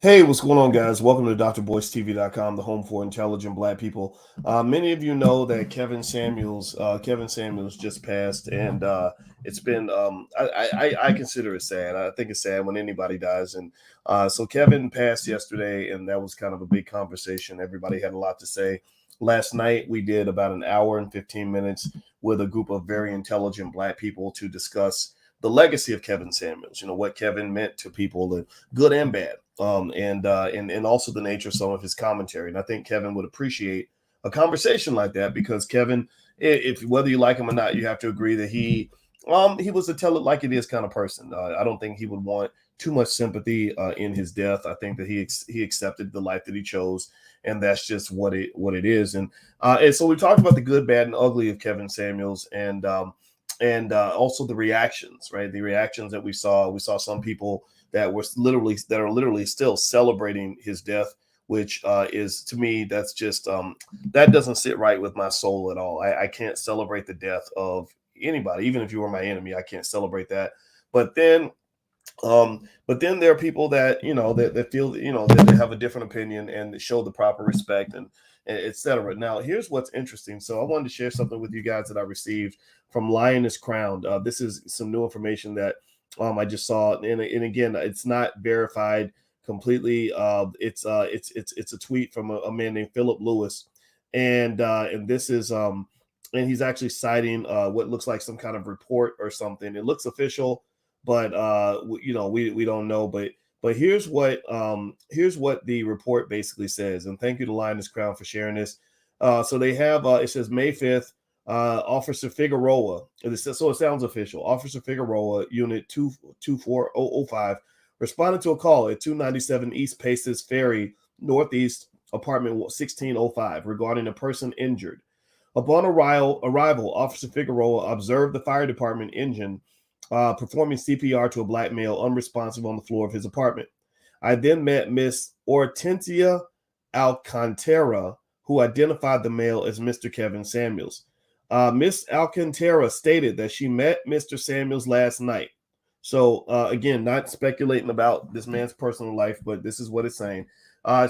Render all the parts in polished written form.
Hey, what's going on, guys? Welcome to drboystv.com, the home for intelligent Black people. Many of you know that Kevin Samuels just passed, and it's been. I consider it sad. I think it's sad when anybody dies, and so Kevin passed yesterday, and that was kind of a big conversation. Everybody had a lot to say. Last night we did about an hour and 15 minutes with a group of very intelligent Black people to discuss the legacy of Kevin Samuels. You know what Kevin meant to people, the good and bad, and also the nature of some of his commentary. And I think Kevin would appreciate a conversation like that because Kevin, if whether you like him or not, you have to agree that he was a tell it like it is kind of person. I don't think he would want too much sympathy in his death. I think that he accepted the life that he chose, and that's just what it is. And so we talked about the good, bad, and ugly of Kevin Samuels, and also the reactions, right? The reactions that we saw. We saw some people that are literally still celebrating his death, which is, to me, that's just that doesn't sit right with my soul at all. I can't celebrate the death of anybody, even if you were my enemy. I can't celebrate that. But then but then there are people that that feel that they have a different opinion and show the proper respect and etc. Now, here's what's interesting. So I wanted to share something with you guys that I received from Lioness Crowned. This is some new information that I just saw, and again, it's not verified completely. It's a tweet from a man named Philip Lewis, and this is and he's actually citing what looks like some kind of report or something. It looks official, but we don't know. But here's what the report basically says. And thank you to Linus Crown for sharing this. So they have it says May 5th. Officer Figueroa, so it sounds official. Officer Figueroa, Unit 24005, responded to a call at 297 East Paces Ferry Northeast, apartment 1605, regarding a person injured. Upon arrival, Officer Figueroa observed the fire department engine performing CPR to a Black male unresponsive on the floor of his apartment. I then met Miss Hortensia Alcantara, who identified the male as Mr. Kevin Samuels. Miss Alcantara stated that she met Mr. Samuels last night. So again, not speculating about this man's personal life, but this is what it's saying.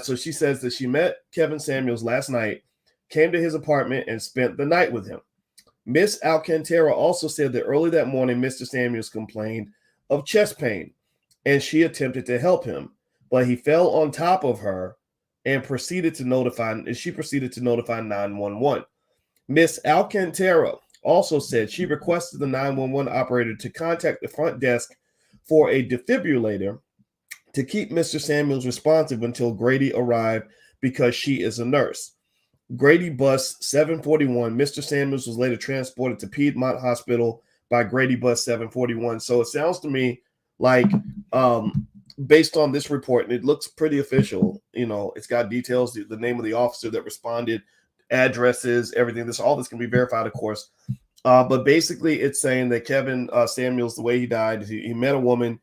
So she says that she met Kevin Samuels last night, came to his apartment, and spent the night with him. Miss Alcantara also said that early that morning, Mr. Samuels complained of chest pain, and she attempted to help him, but he fell on top of her and she proceeded to notify 911. Miss Alcantara also said she requested the 911 operator to contact the front desk for a defibrillator to keep Mr. Samuels responsive until Grady arrived because she is a nurse. Grady bus 741. Mr. Samuels was later transported to Piedmont Hospital by Grady bus 741. So it sounds to me like, based on this report, and it looks pretty official. It's got details, the name of the officer that responded, addresses, everything. All this can be verified, of course. But basically, it's saying that Kevin Samuels, the way he died, he met a woman.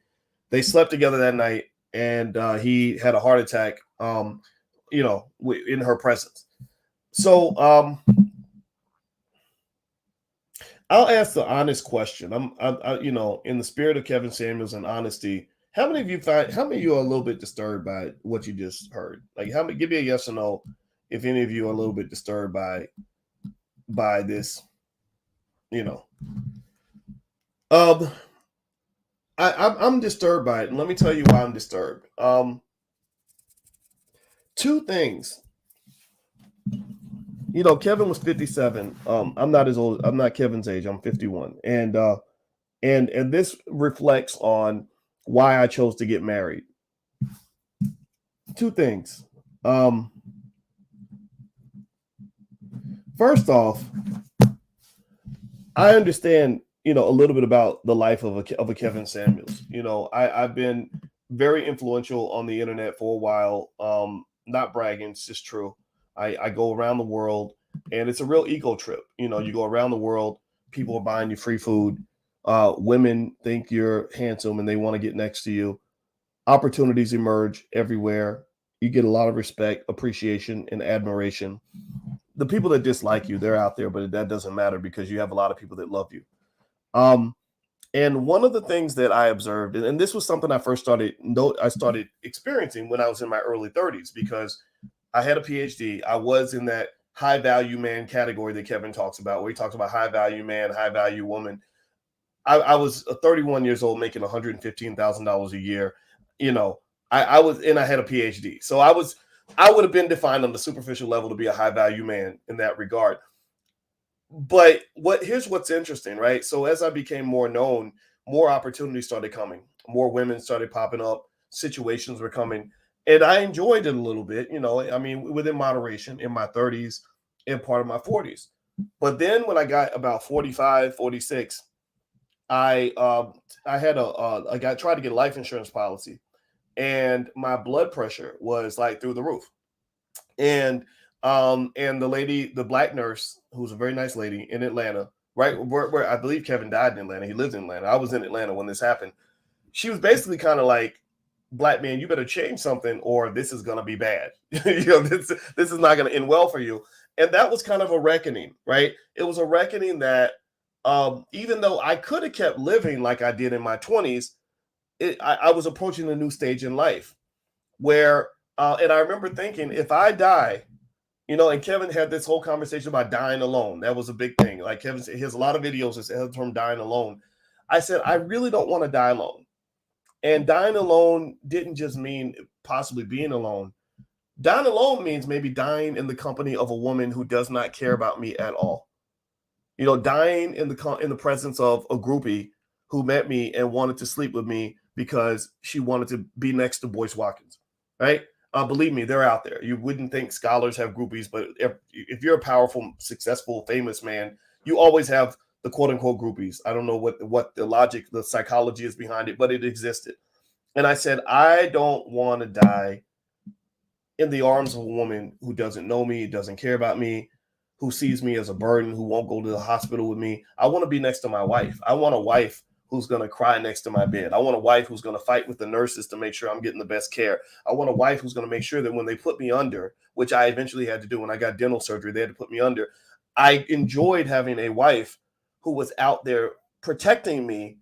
They slept together that night, and he had a heart attack. In her presence. So I'll ask the honest question. In the spirit of Kevin Samuels and honesty, how many of you are a little bit disturbed by what you just heard? Like, give me a yes or no if any of you are a little bit disturbed by this. I'm disturbed by it, and let me tell you why I'm disturbed. Two things. Kevin was 57. I'm not as old. I'm not Kevin's age. I'm 51, and this reflects on why I chose to get married. Two things. First off, I understand, a little bit about the life of a Kevin Samuels. I've been very influential on the internet for a while. Not bragging, it's just true. I go around the world, and it's a real ego trip. You go around the world, people are buying you free food. Women think you're handsome and they want to get next to you. Opportunities emerge everywhere. You get a lot of respect, appreciation, and admiration. The people that dislike you, they're out there, but that doesn't matter because you have a lot of people that love you. And one of the things that I observed, and this was something I started experiencing when I was in my early 30s, because I had a PhD. I was in that high value man category that Kevin talks about, where he talks about high value man, high value woman. I was 31 years old, making $115,000 a year. You know, I was, and I had a PhD. So I would have been defined on the superficial level to be a high value man in that regard. But here's what's interesting, right? So as I became more known, more opportunities started coming, more women started popping up, situations were coming, and I enjoyed it a little bit, I mean, within moderation in my 30s and part of my 40s. But then when I got about 45, 46, I had I got tried to get a life insurance policy, and my blood pressure was like through the roof. And the lady, the black nurse, who's a very nice lady in Atlanta, right, where I believe Kevin died in Atlanta. He lived in Atlanta. I was in Atlanta when this happened. She was basically kind of like, black man, you better change something or this is going to be bad. This is not going to end well for you. And that was kind of a reckoning, right? It was a reckoning that even though I could have kept living like I did in my 20s, I was approaching a new stage in life where, and I remember thinking, if I die, and Kevin had this whole conversation about dying alone. That was a big thing. Like Kevin said, he has a lot of videos that has the term dying alone. I said, I really don't want to die alone. And dying alone didn't just mean possibly being alone. Dying alone means maybe dying in the company of a woman who does not care about me at all. Dying in the presence of a groupie who met me and wanted to sleep with me because she wanted to be next to Boyce Watkins, right? Believe me, they're out there. You wouldn't think scholars have groupies, but if you're a powerful, successful, famous man, you always have the quote unquote groupies. I don't know what the logic, the psychology is behind it, but it existed. And I said, I don't want to die in the arms of a woman who doesn't know me, doesn't care about me, who sees me as a burden, who won't go to the hospital with me. I want to be next to my wife. I want a wife who's going to cry next to my bed. I want a wife who's going to fight with the nurses to make sure I'm getting the best care. I want a wife who's going to make sure that when they put me under, which I eventually had to do when I got dental surgery, they had to put me under. I enjoyed having a wife who was out there protecting me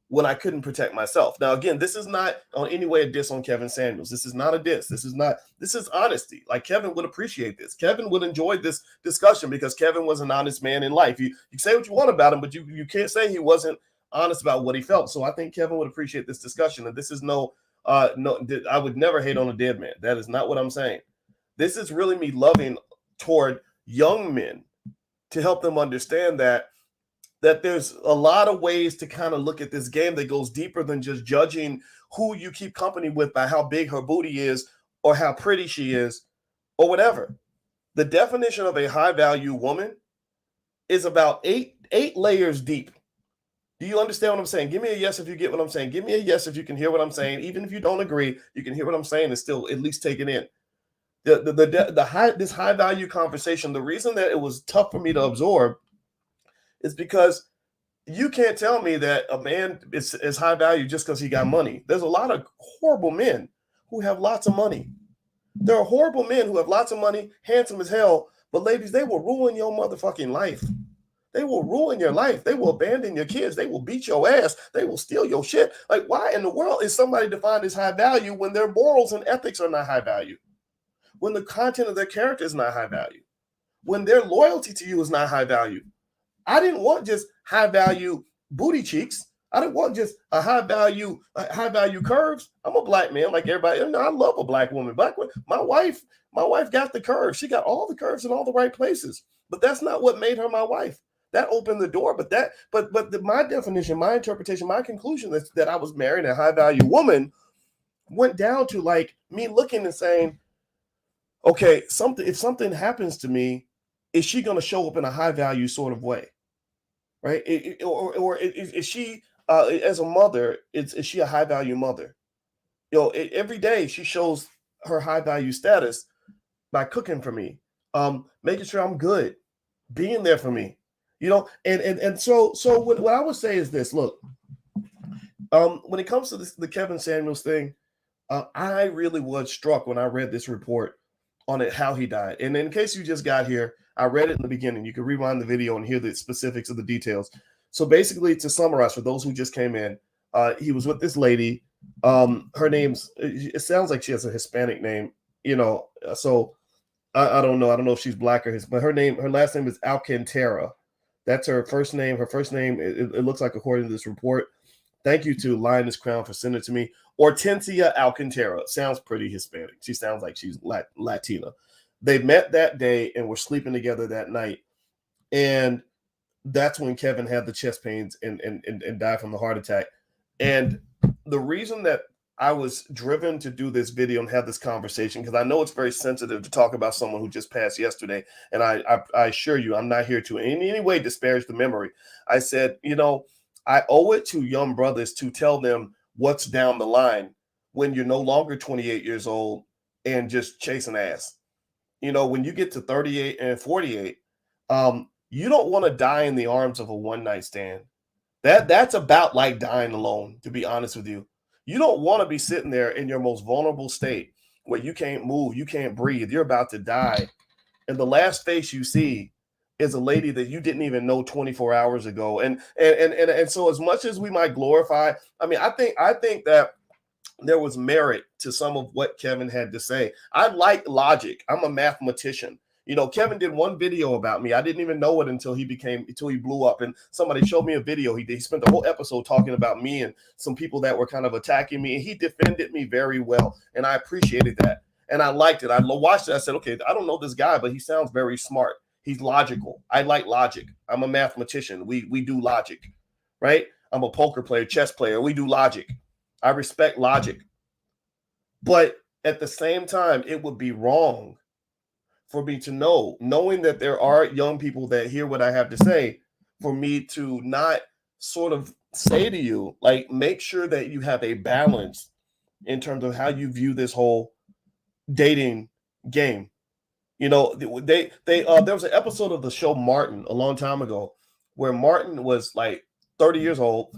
when I couldn't protect myself. Now, again, this is not on any way a diss on Kevin Samuels. This is not a diss. This is honesty. Like, Kevin would appreciate this. Kevin would enjoy this discussion because Kevin was an honest man in life. You say what you want about him, but you can't say he wasn't honest about what he felt. So I think Kevin would appreciate this discussion. And this is I would never hate on a dead man. That is not what I'm saying. This is really me loving toward young men to help them understand that there's a lot of ways to kind of look at this game that goes deeper than just judging who you keep company with by how big her booty is or how pretty she is or whatever. The definition of a high value woman is about eight layers deep. Do you understand what I'm saying? Give me a yes if you get what I'm saying. Give me a yes if you can hear what I'm saying. Even if you don't agree, you can hear what I'm saying and still at least take it in. This high value conversation, the reason that it was tough for me to absorb is because you can't tell me that a man is high value just because he got money. There's a lot of horrible men who have lots of money. There are horrible men who have lots of money, handsome as hell, but ladies, they will ruin your motherfucking life. They will ruin your life. They will abandon your kids. They will beat your ass. They will steal your shit. Like, why in the world is somebody defined as high value when their morals and ethics are not high value? When the content of their character is not high value? When their loyalty to you is not high value? I didn't want just high value booty cheeks. I didn't want just a high value curves. I'm a black man like everybody. I love a black woman. My wife got the curves. She got all the curves in all the right places. But that's not what made her my wife. That opened the door. My definition, my interpretation, my conclusion is that I was marrying a high value woman went down to like me looking and saying, okay, if something happens to me, is she going to show up in a high value sort of way? Right? Or is she, as a mother, is she a high value mother? Every day she shows her high value status by cooking for me, making sure I'm good, being there for me, and so what I would say is this: look, when it comes to the Kevin Samuels thing, I really was struck when I read this report on it, how he died. And in case you just got here, I read it in the beginning. You can rewind the video and hear the specifics of the details. So basically, to summarize, for those who just came in, he was with this lady. Her name's, it sounds like she has a Hispanic name, so I don't know. I don't know if she's black or his, but her last name is Alcantara. That's her first name. Her first name, it looks like, according to this report. Thank you to Lioness Crowned for sending it to me. Hortensia Alcantara. Sounds pretty Hispanic. She sounds like she's Latina. They met that day and were sleeping together that night. And that's when Kevin had the chest pains and died from the heart attack. And the reason that I was driven to do this video and have this conversation, because I know it's very sensitive to talk about someone who just passed yesterday. And I assure you, I'm not here to in any way disparage the memory. I said, I owe it to young brothers to tell them what's down the line when you're no longer 28 years old and just chasing ass. When you get to 38 and 48, you don't want to die in the arms of a one-night stand. That's about like dying alone, to be honest with you. You don't want to be sitting there in your most vulnerable state where you can't move, you can't breathe, you're about to die. And the last face you see is a lady that you didn't even know 24 hours ago. And so as much as we might glorify, I mean, I think that there was merit to some of what Kevin had to say. I like logic. I'm a mathematician. Kevin did one video about me. I didn't even know it until he blew up. And somebody showed me a video. He spent the whole episode talking about me and some people that were kind of attacking me. And he defended me very well. And I appreciated that. And I liked it. I watched it. I said, okay, I don't know this guy, but he sounds very smart. He's logical. I like logic. I'm a mathematician. We do logic, right? I'm a poker player, chess player. We do logic. I respect logic. But at the same time, it would be wrong for me to knowing that there are young people that hear what I have to say, for me to not sort of say to you, like, make sure that you have a balance in terms of how you view this whole dating game. There was an episode of the show Martin a long time ago where Martin was like 30 years old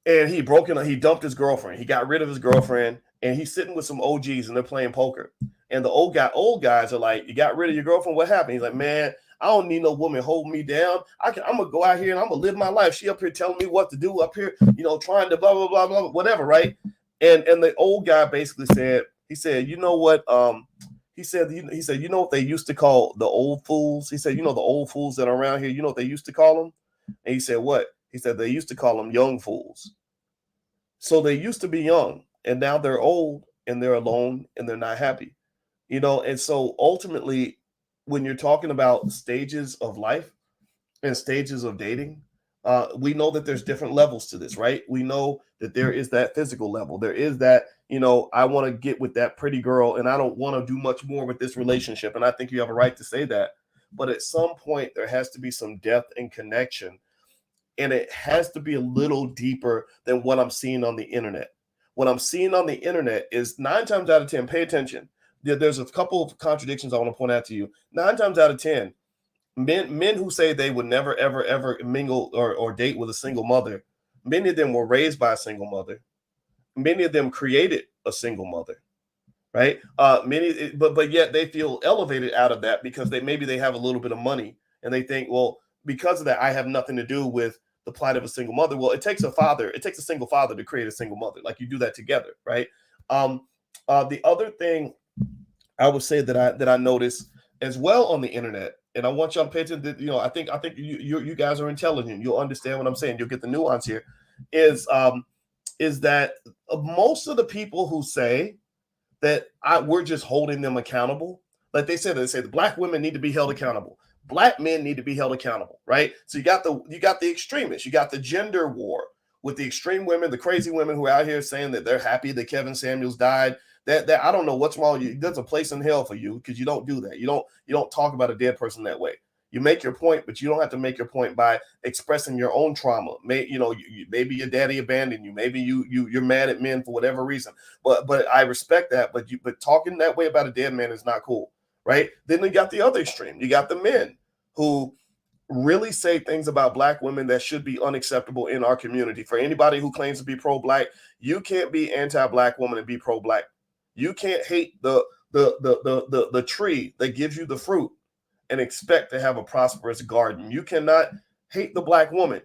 and he dumped his girlfriend. He got rid of his girlfriend and he's sitting with some OGs and they're playing poker. And the old guys are like, you got rid of your girlfriend? What happened? He's like, man, I don't need no woman holding me down. I'm going to go out here and I'm going to live my life. She up here telling me what to do up here, trying to blah, blah, blah, blah, whatever, right? And the old guy basically said, he said, you know what? He said, you know what they used to call the old fools? He said, the old fools that are around here, you know what they used to call them? And he said, what? He said, they used to call them young fools. So they used to be young and now they're old and they're alone and they're not happy. And so ultimately, when you're talking about stages of life and stages of dating, we know that there's different levels to this, right? We know that there is that physical level. There is that, I want to get with that pretty girl and I don't want to do much more with this relationship. And I think you have a right to say that. But at some point, there has to be some depth and connection. And it has to be a little deeper than what I'm seeing on the internet. What I'm seeing on the internet is 9 times out of 10, pay attention. There's a couple of contradictions I want to point out to you. 9 times out of 10, men who say they would never, ever, ever mingle or date with a single mother, many of them were raised by a single mother. Many of them created a single mother, right? But yet they feel elevated out of that because they have a little bit of money and they think, well, because of that, I have nothing to do with the plight of a single mother. Well, it takes a single father to create a single mother. Like, you do that together, right? The other thing I would say that I noticed as well on the internet, and I want y'all to pay attention. I think you guys are intelligent. You'll understand what I'm saying. You'll get the nuance here. Is that most of the people who say that we're just holding them accountable, like they say the black women need to be held accountable. Black men need to be held accountable, right? So you got the extremists. You got the gender war with the extreme women, the crazy women who are out here saying that they're happy that Kevin Samuels died. That I don't know what's wrong with you. There's a place in hell for you because you don't do that. You don't talk about a dead person that way. You make your point, but you don't have to make your point by expressing your own trauma. Maybe your daddy abandoned you. Maybe you're mad at men for whatever reason. But I respect that. But talking that way about a dead man is not cool, right? Then you got the other extreme. You got the men who really say things about black women that should be unacceptable in our community. For anybody who claims to be pro-black, you can't be anti-black woman and be pro-black. You can't hate the tree that gives you the fruit and expect to have a prosperous garden. You cannot hate the black woman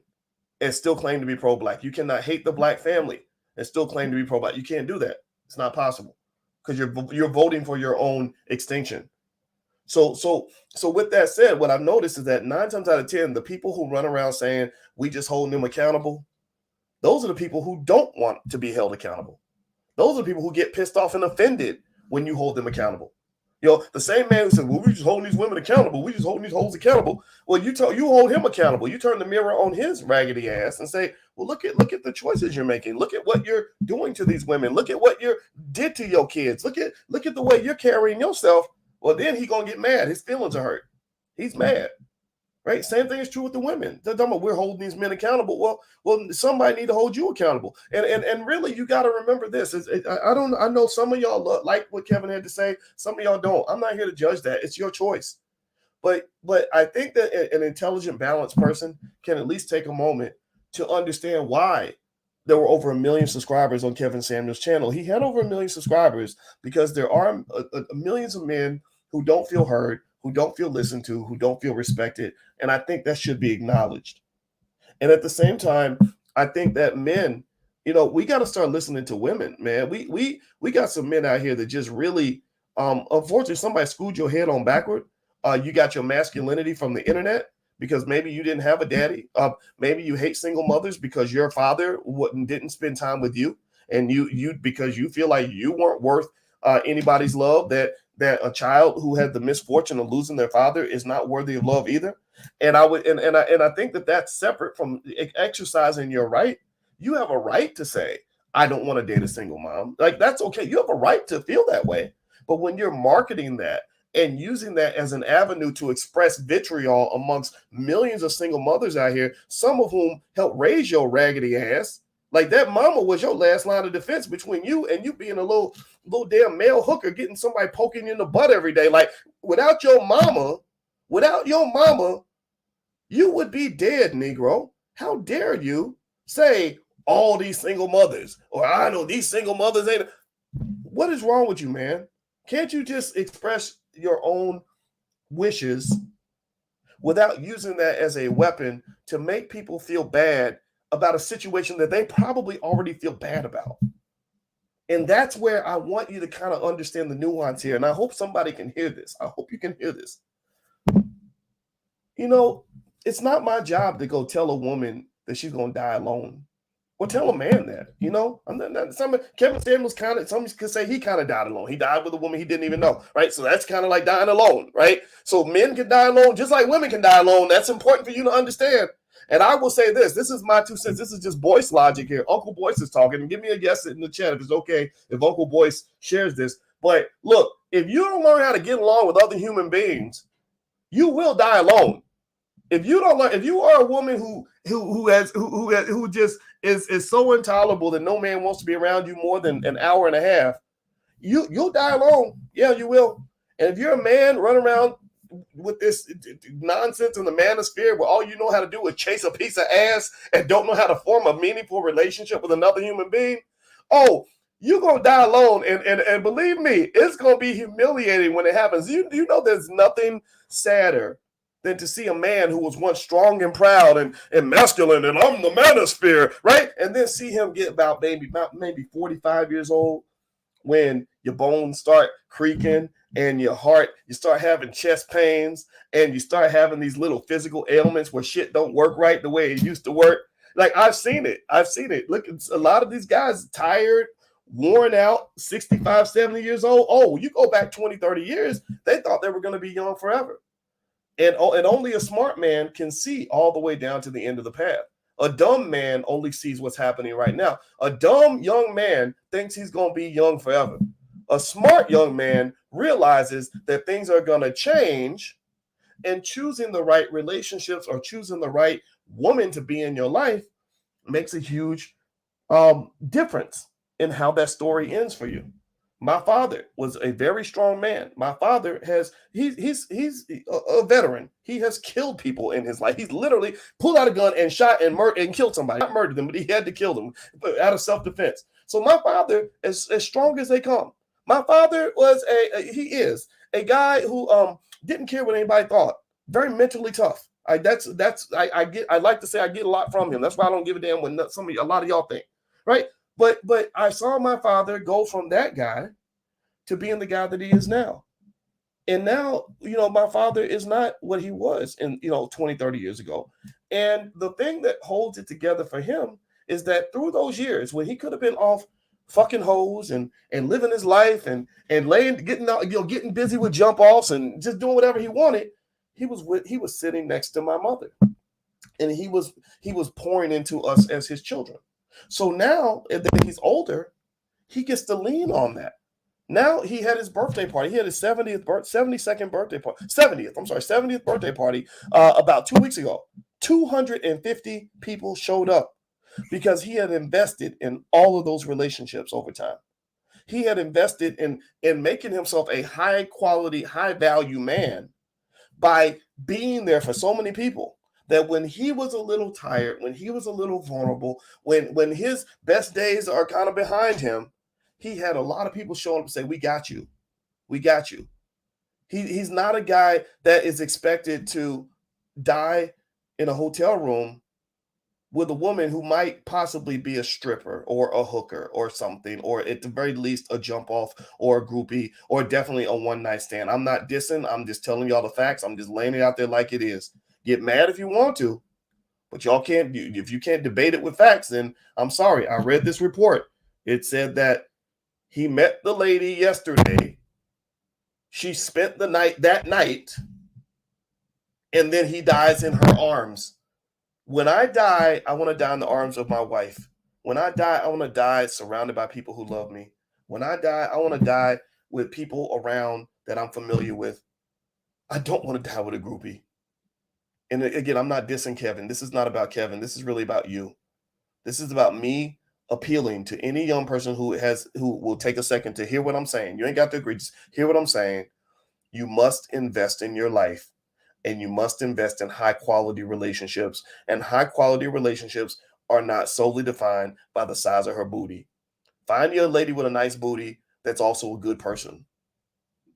and still claim to be pro-black. You cannot hate the black family and still claim to be pro-black. You can't do that. It's not possible because you're voting for your own extinction. So with that said, what I've noticed is that 9 times out of 10, the people who run around saying we just holding them accountable, those are the people who don't want to be held accountable. Those are the people who get pissed off and offended when you hold them accountable. You know, the same man who said, well, we just holding these women accountable. We just holding these hoes accountable. Well, you hold him accountable. You turn the mirror on his raggedy ass and say, well, look at the choices you're making. Look at what you're doing to these women. Look at what you did to your kids. Look at the way you're carrying yourself. Well, then he's going to get mad. His feelings are hurt. He's mad. Right? Same thing is true with the women. They're talking about we're holding these men accountable. Well, somebody need to hold you accountable. And really, you got to remember this. I know some of y'all like what Kevin had to say. Some of y'all don't. I'm not here to judge that. It's your choice. But I think that an intelligent, balanced person can at least take a moment to understand why there were over 1 million subscribers on Kevin Samuels' channel. He had over 1 million subscribers because there are millions of men who don't feel heard, who don't feel listened to, who don't feel respected. And I think that should be acknowledged. And at the same time, I think that men, we got to start listening to women, man. We got some men out here that just really, unfortunately, somebody screwed your head on backward. You got your masculinity from the internet because maybe you didn't have a daddy. Maybe you hate single mothers because your father didn't spend time with you. And you because you feel like you weren't worth anybody's love, that a child who had the misfortune of losing their father is not worthy of love either. And I think that that's separate from exercising your right. You have a right to say, I don't want to date a single mom. Like, that's okay. You have a right to feel that way. But when you're marketing that and using that as an avenue to express vitriol amongst millions of single mothers out here, some of whom helped raise your raggedy ass, like that mama was your last line of defense between you and you being a little damn male hooker getting somebody poking you in the butt every day. Like, without your mama, you would be dead, Negro. How dare you say all these single mothers, or I know these single mothers ain't. What is wrong with you, man? Can't you just express your own wishes without using that as a weapon to make people feel bad about a situation that they probably already feel bad about? And that's where I want you to kind of understand the nuance here. And I hope somebody can hear this. I hope you can hear this. It's not my job to go tell a woman that she's going to die alone. Or tell a man that, Kevin Samuels some could say he kind of died alone. He died with a woman he didn't even know, right? So that's kind of like dying alone, right? So men can die alone just like women can die alone. That's important for you to understand. And I will say this is my 2 cents. This is just Boyce logic here. Uncle Boyce is talking. And give me a yes in the chat if it's okay if Uncle Boyce shares this. But look, if you don't learn how to get along with other human beings, you will die alone. If you don't learn, if you are a woman who just is so intolerable that no man wants to be around you more than an hour and a half, you'll die alone. Yeah, you will. And if you're a man running around with this nonsense in the manosphere where all you know how to do is chase a piece of ass and don't know how to form a meaningful relationship with another human being, you're gonna die alone. And believe me, it's gonna be humiliating when it happens. You know, there's nothing sadder than to see a man who was once strong and proud and masculine and I'm the manosphere, right? And then see him get about maybe 45 years old when your bones start creaking and you start having chest pains and you start having these little physical ailments where shit don't work right the way it used to work. Like, I've seen it. Look, a lot of these guys tired, worn out, 65, 70 years old. Oh, you go back 20, 30 years, they thought they were going to be young forever. And only a smart man can see all the way down to the end of the path. A dumb man only sees what's happening right now. A dumb young man thinks he's going to be young forever. A smart young man realizes that things are going to change, and choosing the right relationships or choosing the right woman to be in your life makes a huge difference in how that story ends for you. My father was a very strong man. My father he's a veteran. He has killed people in his life. He's literally pulled out a gun and shot and murdered and killed somebody. Not murdered them, but he had to kill them out of self-defense. So my father is as strong as they come. My father he is a guy who didn't care what anybody thought. Very mentally tough. I like to say I get a lot from him. That's why I don't give a damn when a lot of y'all think, right? But I saw my father go from that guy to being the guy that he is now. And now, my father is not what he was in, 20, 30 years ago. And the thing that holds it together for him is that through those years when he could have been off fucking hoes and living his life and getting busy with jump offs and just doing whatever he wanted, he was sitting next to my mother. And he was pouring into us as his children. So now that he's older, he gets to lean on that. Now he had his birthday party. He had his 72nd birthday party. 70th birthday party about 2 weeks ago. 250 people showed up because he had invested in all of those relationships over time. He had invested in making himself a high quality, high value man by being there for so many people that when he was a little tired, when he was a little vulnerable, when his best days are kind of behind him, he had a lot of people showing up and say, we got you. We got you. He's not a guy that is expected to die in a hotel room with a woman who might possibly be a stripper or a hooker or something, or at the very least a jump off or a groupie or definitely a one night stand. I'm not dissing. I'm just telling y'all the facts. I'm just laying it out there like it is. Get mad if you want to, but y'all can't. If you can't debate it with facts, then I'm sorry. I read this report. It said that he met the lady yesterday. She spent the night that night, and then he dies in her arms. When I die, I want to die in the arms of my wife. When I die, I want to die surrounded by people who love me. When I die, I want to die with people around that I'm familiar with. I don't want to die with a groupie. And again, I'm not dissing Kevin. This is not about Kevin. This is really about you. This is about me appealing to any young person who will take a second to hear what I'm saying. You ain't got to agree. Just hear what I'm saying. You must invest in your life, and you must invest in high quality relationships. And high quality relationships are not solely defined by the size of her booty. Find you a lady with a nice booty that's also a good person.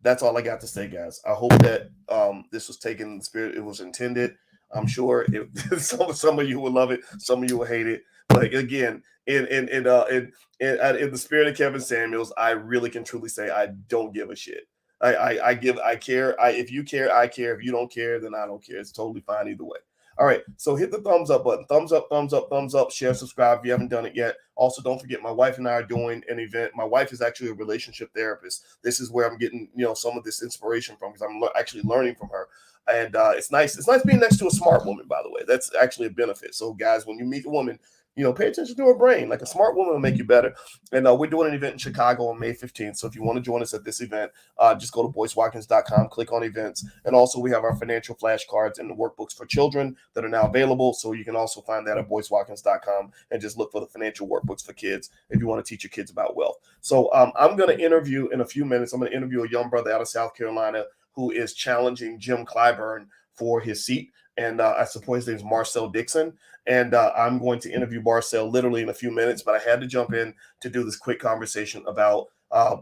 That's all I got to say, guys. I hope that this was taken in the spirit it was intended. I'm sure some of you will love it, some of you will hate it. But again, in the spirit of Kevin Samuels, I really can truly say I don't give a shit. I care. If you care, I care. If you don't care, then I don't care. It's totally fine either way. All right, so hit the thumbs up button. Thumbs up, thumbs up, thumbs up. Share, subscribe if you haven't done it yet. Also, don't forget, my wife and I are doing an event. My wife is actually a relationship therapist. This is where I'm getting, some of this inspiration from, because I'm actually learning from her. And it's nice. It's nice being next to a smart woman, by the way. That's actually a benefit. So, guys, when you meet a woman, pay attention to her brain. Like a smart woman will make you better. And we're doing an event in Chicago on May 15th. So if you want to join us at this event, just go to boycewatkins.com, click on events. And also we have our financial flashcards and the workbooks for children that are now available. So you can also find that at boycewatkins.com and just look for the financial workbooks for kids if you want to teach your kids about wealth. So I'm going to interview in a few minutes. I'm going to interview a young brother out of South Carolina who is challenging Jim Clyburn for his seat. And I suppose his name's Marcel Dixon. And I'm going to interview Marcel literally in a few minutes, but I had to jump in to do this quick conversation about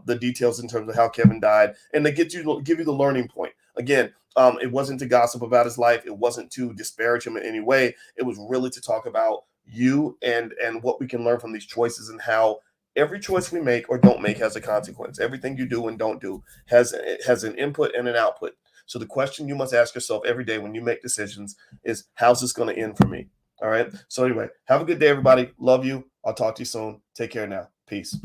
the details in terms of how Kevin died and to give you the learning point. Again, it wasn't to gossip about his life. It wasn't to disparage him in any way. It was really to talk about you and what we can learn from these choices and how every choice we make or don't make has a consequence. Everything you do and don't do has an input and an output. So the question you must ask yourself every day when you make decisions is, how's this going to end for me? All right. So anyway, have a good day, everybody. Love you. I'll talk to you soon. Take care now. Peace.